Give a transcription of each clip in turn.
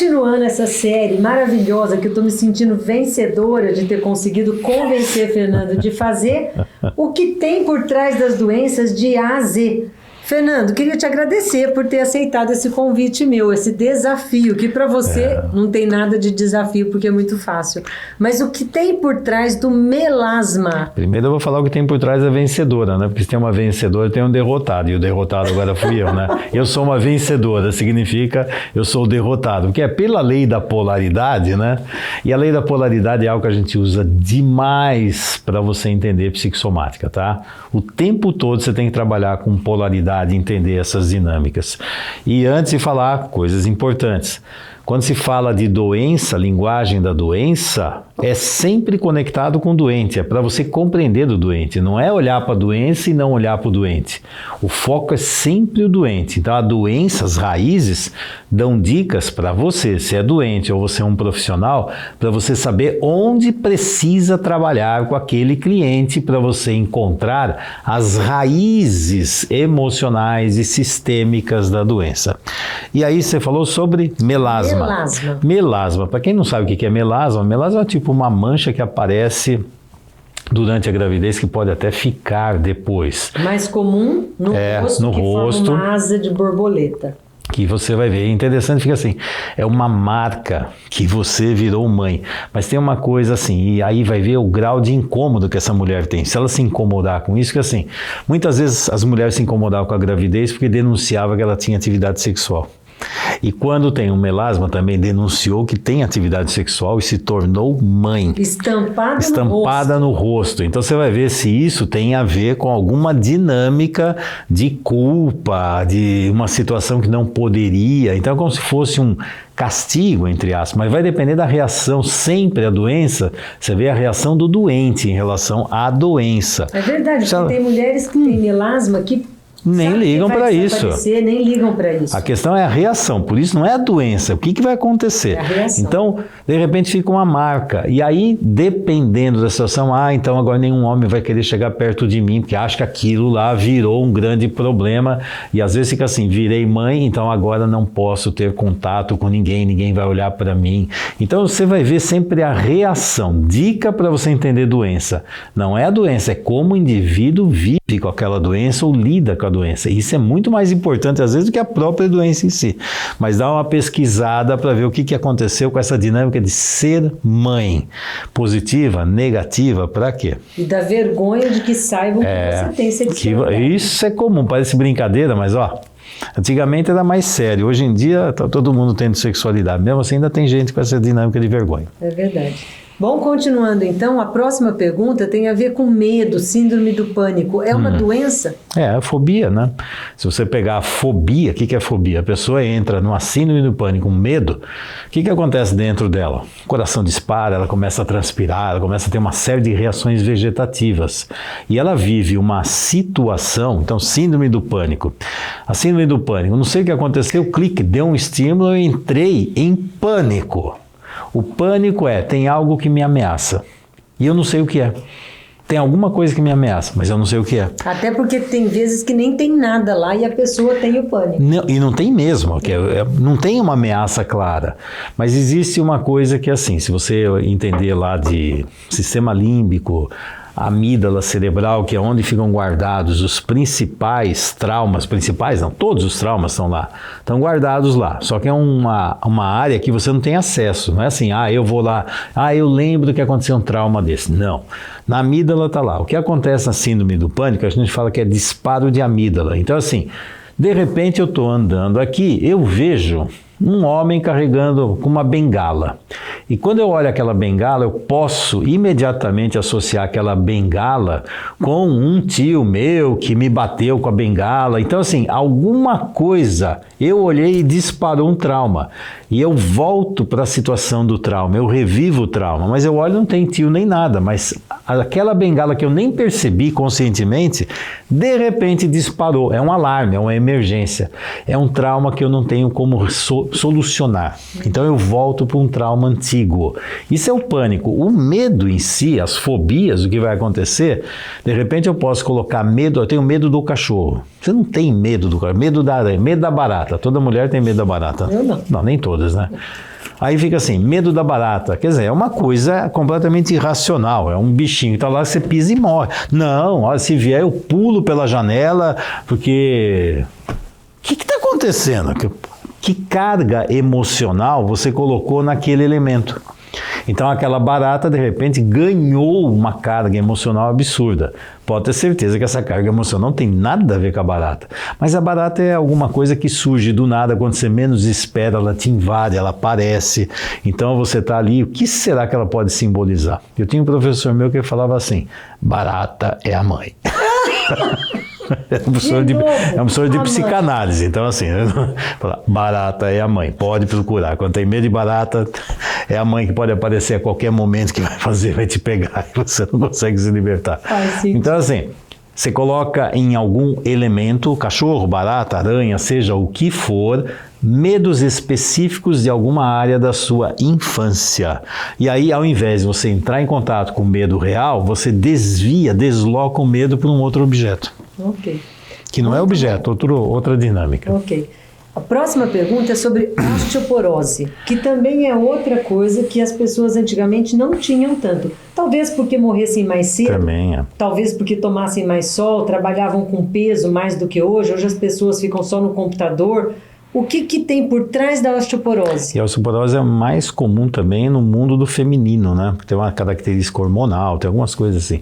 continuando essa série maravilhosa que eu estou me sentindo vencedora de ter conseguido convencer Fernando de fazer, o que tem por trás das doenças de A a Z. Fernando, queria te agradecer por ter aceitado esse convite meu, esse desafio, que para você não tem nada de desafio porque é muito fácil. Mas o que tem por trás do melasma? Primeiro eu vou falar o que tem por trás da vencedora, né? Porque se tem uma vencedora, tem um derrotado. E o derrotado agora fui eu, né? Eu sou uma vencedora, significa eu sou o derrotado. Porque é pela lei da polaridade, né? E a lei da polaridade é algo que a gente usa demais para você entender psicossomática, tá? O tempo todo você tem que trabalhar com polaridade, entender essas dinâmicas. E antes de falar coisas importantes, quando se fala de doença, linguagem da doença, é sempre conectado com o doente, é para você compreender do doente, não é olhar para a doença e não olhar para o doente. O foco é sempre o doente. Então a doença, as raízes, dão dicas para você, se é doente ou você é um profissional, para você saber onde precisa trabalhar com aquele cliente para você encontrar as raízes emocionais e sistêmicas da doença. E aí você falou sobre melasma. Melasma. Para quem não sabe o que é melasma, melasma é tipo uma mancha que aparece durante a gravidez, que pode até ficar depois. Mais comum no rosto, no que rosto, forma uma asa de borboleta. Que você vai ver. É interessante, fica assim, é uma marca que você virou mãe. Mas tem uma coisa assim, e aí vai ver o grau de incômodo que essa mulher tem. Se ela se incomodar com isso, que assim, muitas vezes as mulheres se incomodavam com a gravidez porque denunciava que ela tinha atividade sexual. E quando tem um melasma, também denunciou que tem atividade sexual e se tornou mãe. Estampada no rosto. Então você vai ver se isso tem a ver com alguma dinâmica de culpa, de uma situação que não poderia. Então é como se fosse um castigo, entre aspas, mas vai depender da reação. Sempre a doença, você vê a reação do doente em relação à doença. É verdade, porque tem mulheres que têm melasma que nem ligam para isso. Nem ligam para isso. A questão é a reação, por isso não é a doença. O que vai acontecer? É a reação. Então, de repente fica uma marca. E aí, dependendo da situação, então agora nenhum homem vai querer chegar perto de mim, porque acha que aquilo lá virou um grande problema. E às vezes fica assim, virei mãe, então agora não posso ter contato com ninguém, ninguém vai olhar para mim. Então você vai ver sempre a reação. Dica para você entender doença. Não é a doença, é como o indivíduo vive com aquela doença ou lida com a doença. Isso é muito mais importante, às vezes, do que a própria doença em si. Mas dá uma pesquisada para ver o que aconteceu com essa dinâmica de ser mãe. Positiva, negativa, para quê? E da vergonha de que saibam que você tem sexualidade. Isso é comum, parece brincadeira, mas antigamente era mais sério. Hoje em dia, tá todo mundo tendo sexualidade. Mesmo assim, ainda tem gente com essa dinâmica de vergonha. É verdade. Bom, continuando então, a próxima pergunta tem a ver com medo, síndrome do pânico. É uma doença? É a fobia, né? Se você pegar a fobia, o que é fobia? A pessoa entra numa síndrome do pânico, um medo, o que acontece dentro dela? O coração dispara, ela começa a transpirar, ela começa a ter uma série de reações vegetativas. E ela vive uma situação, então síndrome do pânico. A síndrome do pânico, não sei o que aconteceu, clique, deu um estímulo, eu entrei em pânico. O pânico tem algo que me ameaça e eu não sei o que é. Tem alguma coisa que me ameaça, mas eu não sei o que é. Até porque tem vezes que nem tem nada lá e a pessoa tem o pânico. Não, e não tem mesmo, não tem uma ameaça clara. Mas existe uma coisa que é assim, se você entender lá de sistema límbico, a amígdala cerebral, que é onde ficam guardados os principais traumas, todos os traumas estão lá, estão guardados lá, só que é uma área que você não tem acesso, não é assim, eu vou lá, eu lembro que aconteceu um trauma desse, não, na amígdala está lá. O que acontece na síndrome do pânico, a gente fala que é disparo de amígdala, então assim, de repente eu estou andando aqui, eu vejo um homem carregando com uma bengala. E quando eu olho aquela bengala, eu posso imediatamente associar aquela bengala com um tio meu que me bateu com a bengala. Então, assim, alguma coisa, eu olhei e disparou um trauma. E eu volto para a situação do trauma, eu revivo o trauma, mas eu olho e não tem tio nem nada, mas aquela bengala que eu nem percebi conscientemente, de repente disparou. É um alarme, é uma emergência, é um trauma que eu não tenho como solucionar. Então eu volto para um trauma antigo. Isso é o pânico. O medo em si, as fobias, o que vai acontecer, de repente eu posso colocar medo, eu tenho medo do cachorro. Você não tem medo do cachorro, medo da aranha, medo da barata. Toda mulher tem medo da barata. Eu não. Não, nem todas, né? Aí fica assim, medo da barata. Quer dizer, é uma coisa completamente irracional. É um bichinho que está lá, você pisa e morre. Não, olha, se vier eu pulo pela janela, porque... O que está acontecendo? Que carga emocional você colocou naquele elemento? Então aquela barata, de repente, ganhou uma carga emocional absurda. Pode ter certeza que essa carga emocional não tem nada a ver com a barata. Mas a barata é alguma coisa que surge do nada, quando você menos espera, ela te invade, ela aparece. Então você está ali, o que será que ela pode simbolizar? Eu tinha um professor meu que falava assim, barata é a mãe. É um professor de psicanálise, então assim, barata é a mãe, pode procurar. Quando tem medo de barata, é a mãe que pode aparecer a qualquer momento que vai te pegar e você não consegue se libertar. Então assim, você coloca em algum elemento, cachorro, barata, aranha, seja o que for, medos específicos de alguma área da sua infância. E aí, ao invés de você entrar em contato com o medo real, você desloca o medo para um outro objeto. Ok. Que não é objeto, outra dinâmica. Ok. A próxima pergunta é sobre osteoporose, que também é outra coisa que as pessoas antigamente não tinham tanto. Talvez porque morressem mais cedo, também é. Talvez porque tomassem mais sol, trabalhavam com peso mais do que hoje. Hoje as pessoas ficam só no computador. O que tem por trás da osteoporose? E a osteoporose é mais comum também no mundo do feminino, né? Porque tem uma característica hormonal, tem algumas coisas assim.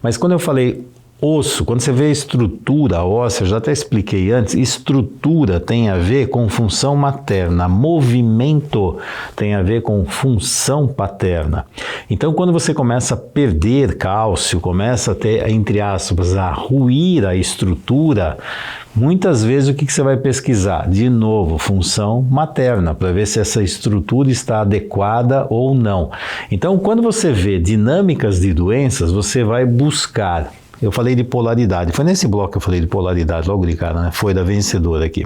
Mas quando eu falei osso, quando você vê estrutura óssea, eu já até expliquei antes, estrutura tem a ver com função materna, movimento tem a ver com função paterna. Então, quando você começa a perder cálcio, começa a ter, entre aspas, a ruir a estrutura, muitas vezes o que você vai pesquisar? De novo, função materna, para ver se essa estrutura está adequada ou não. Então, quando você vê dinâmicas de doenças, você vai buscar. Eu falei de polaridade, foi nesse bloco que eu falei de polaridade, logo de cara, né? Foi da vencedora aqui.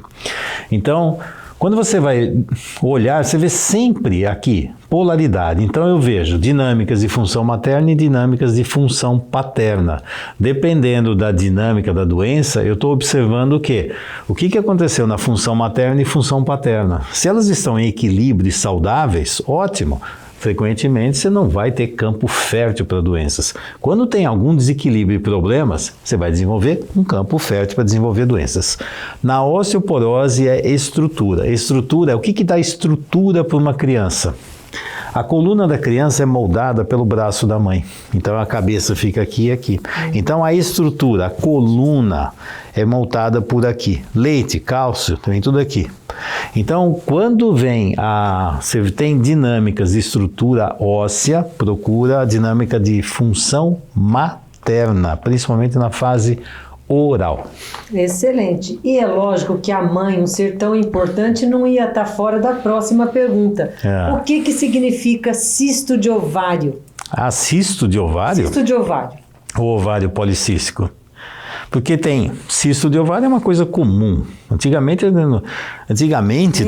Então, quando você vai olhar, você vê sempre aqui polaridade. Então eu vejo dinâmicas de função materna e dinâmicas de função paterna. Dependendo da dinâmica da doença, eu estou observando o quê? O que aconteceu na função materna e função paterna. Se elas estão em equilíbrio e saudáveis, ótimo. Frequentemente você não vai ter campo fértil para doenças. Quando tem algum desequilíbrio e problemas, você vai desenvolver um campo fértil para desenvolver doenças. Na osteoporose é estrutura. Estrutura é o que dá estrutura para uma criança. A coluna da criança é moldada pelo braço da mãe. Então a cabeça fica aqui e aqui. Então a estrutura, a coluna é montada por aqui. Leite, cálcio, também tudo aqui. Então, quando você tem dinâmicas de estrutura óssea, procura a dinâmica de função materna, principalmente na fase oral. Excelente. E é lógico que a mãe, um ser tão importante, não ia estar fora da próxima pergunta. O que significa cisto de ovário? Cisto de ovário? Cisto de ovário. O ovário policístico. Porque tem cisto de ovário é uma coisa comum. Antigamente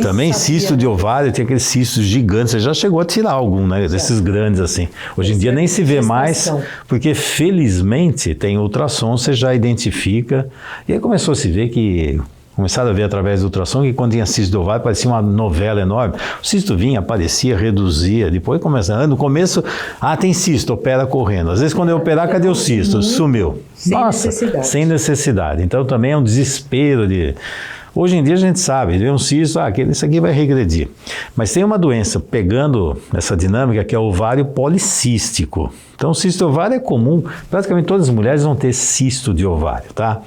também, cisto de ovário, tinha aqueles cistos gigantes. Você já chegou a tirar algum, né? Desses grandes assim. Hoje em dia nem se vê mais, porque felizmente tem ultrassom, você já identifica. E aí começou a se ver que... Começaram a ver através do ultrassom que quando tinha cisto de ovário parecia uma novela enorme. O cisto vinha, aparecia, reduzia, depois começa. No começo, tem cisto, opera correndo. Às vezes quando eu operar, cadê o cisto? Sumiu. Sem necessidade. Então também é um desespero de... Hoje em dia a gente sabe, vê um cisto, isso aqui vai regredir. Mas tem uma doença pegando essa dinâmica que é o ovário policístico. Então, o cisto de ovário é comum, praticamente todas as mulheres vão ter cisto de ovário, tá?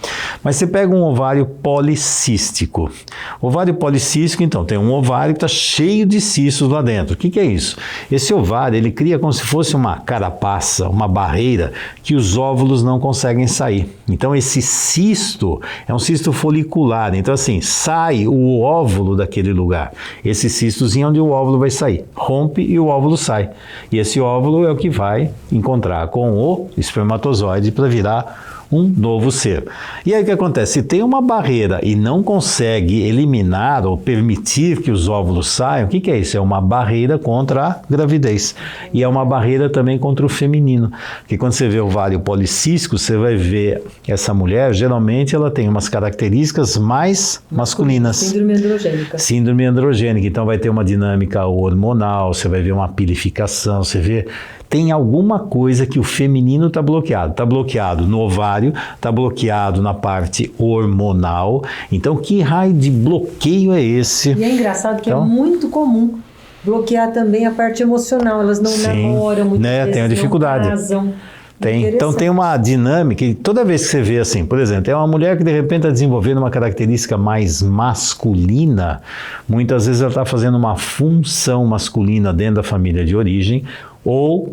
Mas você pega um ovário policístico. Ovário policístico, então, tem um ovário que está cheio de cistos lá dentro. O que é isso? Esse ovário, ele cria como se fosse uma carapaça, uma barreira, que os óvulos não conseguem sair. Então, esse cisto é um cisto folicular. Então, assim, sai o óvulo daquele lugar. Esse cistozinho é onde o óvulo vai sair. Rompe e o óvulo sai. E esse óvulo é o que vai encontrar com o espermatozoide para virar um novo ser. E aí o que acontece? Se tem uma barreira e não consegue eliminar ou permitir que os óvulos saiam, o que é isso? É uma barreira contra a gravidez. E é uma barreira também contra o feminino. Porque quando você vê o ovário policístico, você vai ver essa mulher, geralmente ela tem umas características mais masculinas. Síndrome androgênica. Síndrome androgênica. Então vai ter uma dinâmica hormonal, você vai ver uma pilificação, você vê... Tem alguma coisa que o feminino está bloqueado. Está bloqueado no ovário, está bloqueado na parte hormonal. Então, que raio de bloqueio é esse? E é engraçado que então, é muito comum bloquear também a parte emocional. Elas não namoram, muitas vezes tem a dificuldade. não casam. Então tem uma dinâmica, e toda vez que você vê assim, por exemplo, tem uma mulher que de repente está desenvolvendo uma característica mais masculina, muitas vezes ela está fazendo uma função masculina dentro da família de origem, ou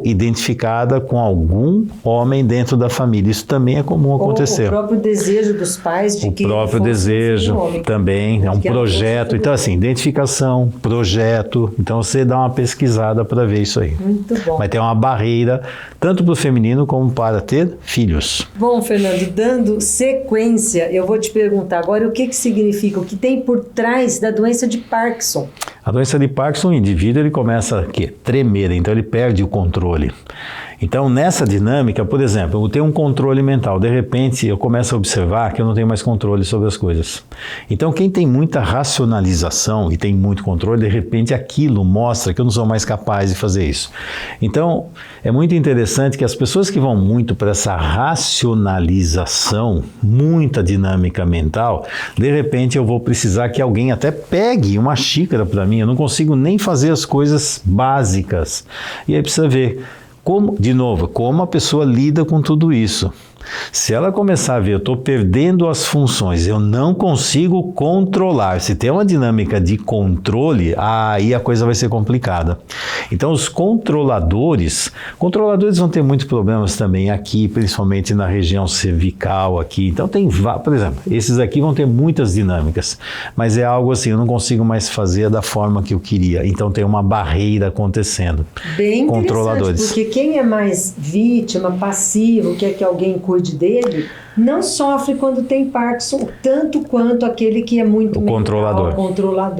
identificada com algum homem dentro da família. Isso também é comum acontecer. Ou o próprio desejo dos pais de que... O próprio desejo também, é um projeto. Então assim, identificação, projeto. Então você dá uma pesquisada para ver isso aí. Muito bom. Vai ter uma barreira, tanto para o feminino como para ter filhos. Bom, Fernando, dando sequência, eu vou te perguntar agora o que significa, o que tem por trás da doença de Parkinson. A doença de Parkinson, o indivíduo ele começa a tremer, então ele perde o controle. Então, nessa dinâmica, por exemplo, eu tenho um controle mental, de repente eu começo a observar que eu não tenho mais controle sobre as coisas. Então, quem tem muita racionalização e tem muito controle, de repente aquilo mostra que eu não sou mais capaz de fazer isso. Então, é muito interessante que as pessoas que vão muito para essa racionalização, muita dinâmica mental, de repente eu vou precisar que alguém até pegue uma xícara para mim, eu não consigo nem fazer as coisas básicas. E aí precisa ver como a pessoa lida com tudo isso. Se ela começar a ver, eu estou perdendo as funções, eu não consigo controlar. Se tem uma dinâmica de controle, aí a coisa vai ser complicada. Então, os controladores vão ter muitos problemas também aqui, principalmente na região cervical aqui. Então, por exemplo, esses aqui vão ter muitas dinâmicas, mas é algo assim, eu não consigo mais fazer da forma que eu queria. Então, tem uma barreira acontecendo. Bem controladores. Porque quem é mais vítima, passivo, quer que alguém cuide dele, não sofre quando tem Parkinson tanto quanto aquele que é muito controlador.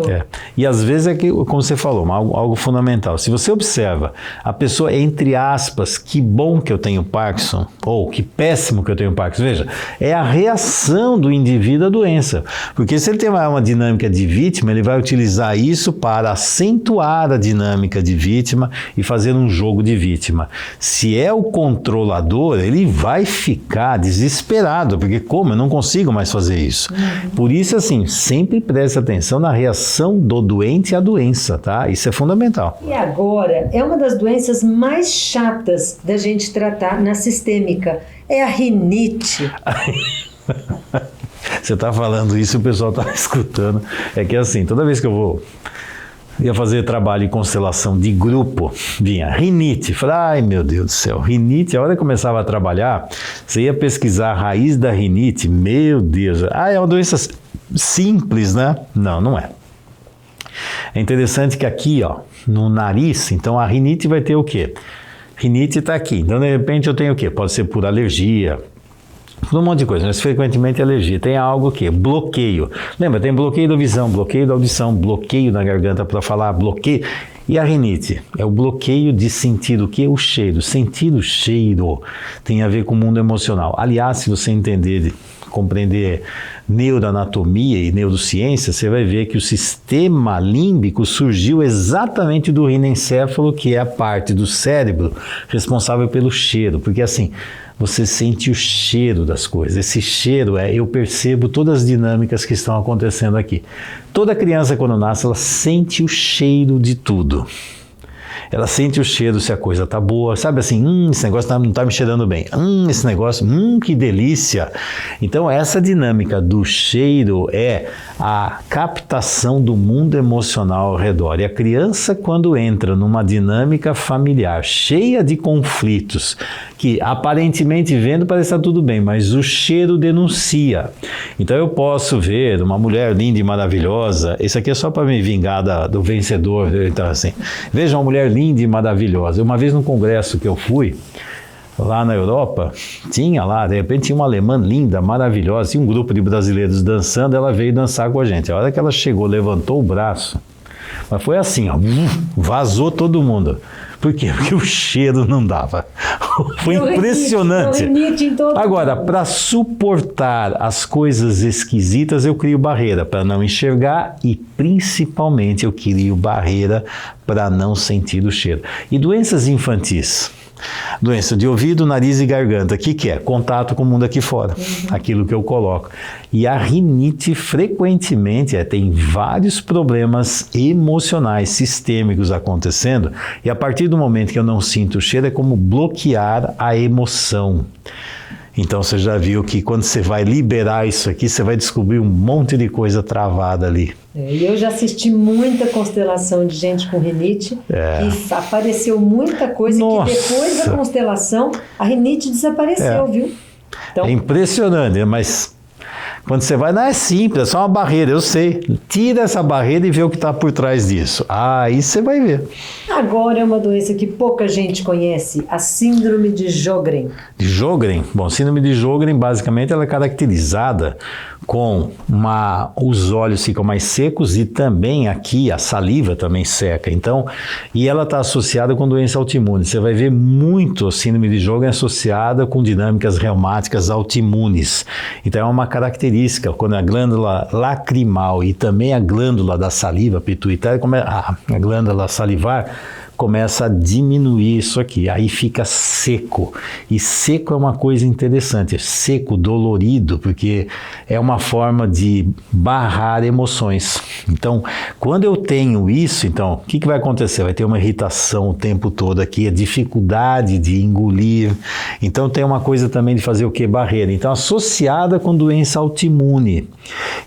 É. E às vezes é que, como você falou, algo fundamental. Se você observa, a pessoa, entre aspas, que bom que eu tenho Parkinson, ou que péssimo que eu tenho Parkinson, veja, é a reação do indivíduo à doença. Porque se ele tem uma dinâmica de vítima, ele vai utilizar isso para acentuar a dinâmica de vítima e fazer um jogo de vítima. Se é o controlador, ele vai ficar desesperado, porque como? Eu não consigo mais fazer isso. Por isso, assim, sempre preste atenção na reação do doente à doença, tá? Isso é fundamental. E agora, é uma das doenças mais chatas da gente tratar na sistêmica, é a rinite. Você está falando isso, o pessoal está escutando. É que assim, toda vez que eu ia fazer trabalho em constelação de grupo, vinha rinite. Falei, ai meu Deus do céu, rinite, a hora que começava a trabalhar, você ia pesquisar a raiz da rinite, meu Deus, é uma doença simples, né? Não, não é. É interessante que aqui, ó, no nariz, então a rinite vai ter o quê? Rinite está aqui, então de repente eu tenho o quê? Pode ser por alergia, por um monte de coisa, mas frequentemente alergia. Tem algo o quê? Bloqueio. Lembra, tem bloqueio da visão, bloqueio da audição, bloqueio na garganta para falar, bloqueio. E a rinite? É o bloqueio de sentir o quê? O cheiro. Sentir o cheiro tem a ver com o mundo emocional. Aliás, se você entender, compreender neuroanatomia e neurociência, você vai ver que o sistema límbico surgiu exatamente do rinencéfalo, que é a parte do cérebro responsável pelo cheiro. Porque assim, você sente o cheiro das coisas. Esse cheiro eu percebo todas as dinâmicas que estão acontecendo aqui. Toda criança, quando nasce, ela sente o cheiro de tudo. Ela sente o cheiro se a coisa tá boa, sabe assim, esse negócio não tá me cheirando bem, esse negócio, que delícia. Então essa dinâmica do cheiro é a captação do mundo emocional ao redor. E a criança, quando entra numa dinâmica familiar cheia de conflitos, que aparentemente vendo parece estar tudo bem, mas o cheiro denuncia. Então eu posso ver uma mulher linda e maravilhosa, isso aqui é só para me vingar do vencedor, então assim, veja uma mulher linda e maravilhosa. Uma vez num congresso que eu fui, lá na Europa, tinha lá, de repente tinha uma alemã linda, maravilhosa, tinha um grupo de brasileiros dançando, ela veio dançar com a gente. A hora que ela chegou, levantou o braço, mas foi assim, ó, vazou todo mundo. Por quê? Porque o cheiro não dava. Foi impressionante. Agora, para suportar as coisas esquisitas, eu crio barreira para não enxergar e, principalmente, eu crio barreira para não sentir o cheiro. E doenças infantis? Doença de ouvido, nariz e garganta. O que é? Contato com o mundo aqui fora. Aquilo que eu coloco. E a rinite, frequentemente, tem vários problemas emocionais, sistêmicos acontecendo. E a partir do momento que eu não sinto o cheiro, é como bloquear a emoção. Então, você já viu que quando você vai liberar isso aqui, você vai descobrir um monte de coisa travada ali. E eu já assisti muita constelação de gente com rinite e apareceu muita coisa. Nossa. Que depois da constelação a rinite desapareceu, viu? Então, é impressionante, mas quando você vai, não é simples, é só uma barreira, eu sei. Tira essa barreira e vê o que está por trás disso. Aí você vai ver. Agora é uma doença que pouca gente conhece, a síndrome de Sjögren. De Sjögren? Bom, síndrome de Sjögren, basicamente, ela é caracterizada com os olhos ficam mais secos e também aqui a saliva também seca. Então, e ela está associada com doença autoimune. Você vai ver muito a síndrome de Sjögren associada com dinâmicas reumáticas autoimunes. Então, é uma característica, quando a glândula lacrimal e também a glândula da saliva pituitária, a glândula salivar, começa a diminuir isso aqui, aí fica seco. E seco é uma coisa interessante, seco, dolorido, porque é uma forma de barrar emoções. Então, quando eu tenho isso, então, o que vai acontecer? Vai ter uma irritação o tempo todo aqui, a dificuldade de engolir. Então, tem uma coisa também de fazer o quê? Barreira. Então, associada com doença autoimune.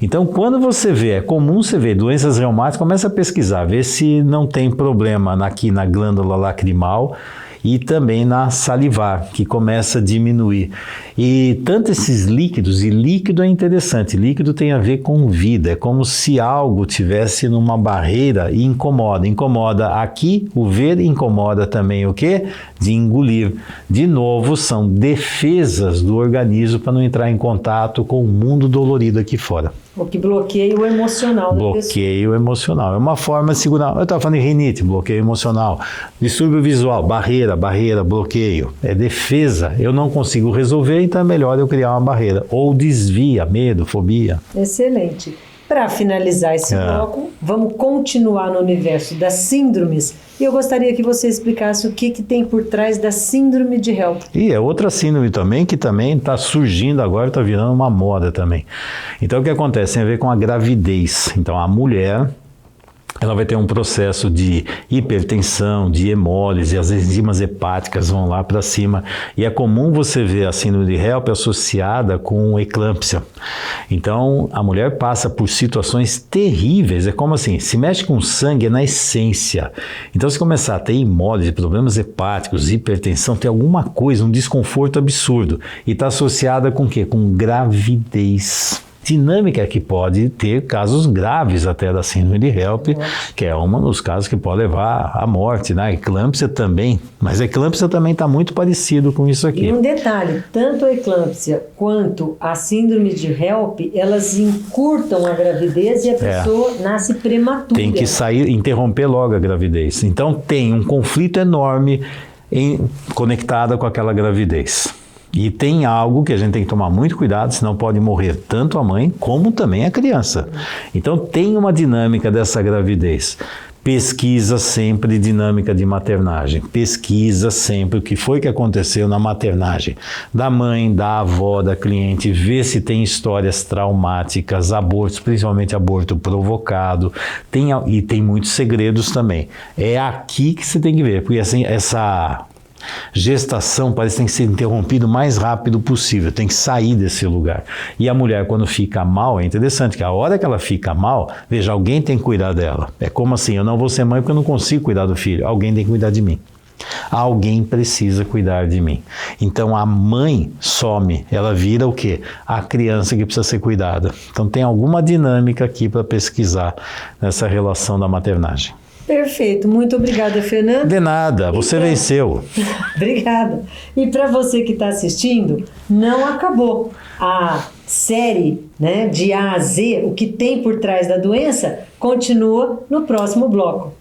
Então, quando você vê, é comum você ver doenças reumáticas, começa a pesquisar, ver se não tem problema aqui na glândula lacrimal e também na salivar, que começa a diminuir. E tanto esses líquidos, e líquido é interessante, líquido tem a ver com vida, é como se algo tivesse numa barreira e incomoda. Incomoda aqui, o ver incomoda também o quê? De engolir. De novo, são defesas do organismo para não entrar em contato com o mundo dolorido aqui fora. O que bloqueia o emocional da pessoa. Bloqueio emocional. É uma forma de segurar. Eu estava falando de rinite, bloqueio emocional. Distúrbio visual, barreira, bloqueio. É defesa. Eu não consigo resolver, então é melhor eu criar uma barreira. Ou desvia, medo, fobia. Excelente. Para finalizar esse bloco, vamos continuar no universo das síndromes. E eu gostaria que você explicasse o que tem por trás da síndrome de HELP. E é outra síndrome também, que também está surgindo agora, está virando uma moda também. Então, o que acontece? Tem a ver com a gravidez. Então, a mulher, ela vai ter um processo de hipertensão, de hemólise, as enzimas hepáticas vão lá para cima. E é comum você ver a síndrome de HELP associada com eclâmpsia. Então, a mulher passa por situações terríveis. É como assim, se mexe com sangue, é na essência. Então, se começar a ter hemólise, problemas hepáticos, hipertensão, tem alguma coisa, um desconforto absurdo. E está associada com o quê? Com gravidez. Dinâmica que pode ter casos graves até da síndrome de HELP, que é um dos casos que pode levar à morte, né? A eclâmpsia também, mas a eclâmpsia também está muito parecido com isso aqui. E um detalhe, tanto a eclâmpsia quanto a síndrome de HELP, elas encurtam a gravidez e a pessoa nasce prematura. Tem que sair, interromper logo a gravidez. Então tem um conflito enorme conectado com aquela gravidez. E tem algo que a gente tem que tomar muito cuidado, senão pode morrer tanto a mãe como também a criança. Então tem uma dinâmica dessa gravidez. Pesquisa sempre dinâmica de maternagem. Pesquisa sempre o que foi que aconteceu na maternagem. Da mãe, da avó, da cliente. Vê se tem histórias traumáticas, abortos, principalmente aborto provocado. E tem muitos segredos também. É aqui que você tem que ver, porque assim, essa gestação parece que tem que ser interrompido o mais rápido possível, tem que sair desse lugar. E a mulher, quando fica mal, é interessante que a hora que ela fica mal, veja, alguém tem que cuidar dela. É como assim, eu não vou ser mãe porque eu não consigo cuidar do filho, alguém tem que cuidar de mim. Alguém precisa cuidar de mim. Então a mãe some, ela vira o quê? A criança que precisa ser cuidada. Então tem alguma dinâmica aqui para pesquisar nessa relação da maternagem. Perfeito, muito obrigada, Fernando. De nada, você venceu. Obrigada. E para você que está assistindo, não acabou. A série, né, de A a Z, o que tem por trás da doença, continua no próximo bloco.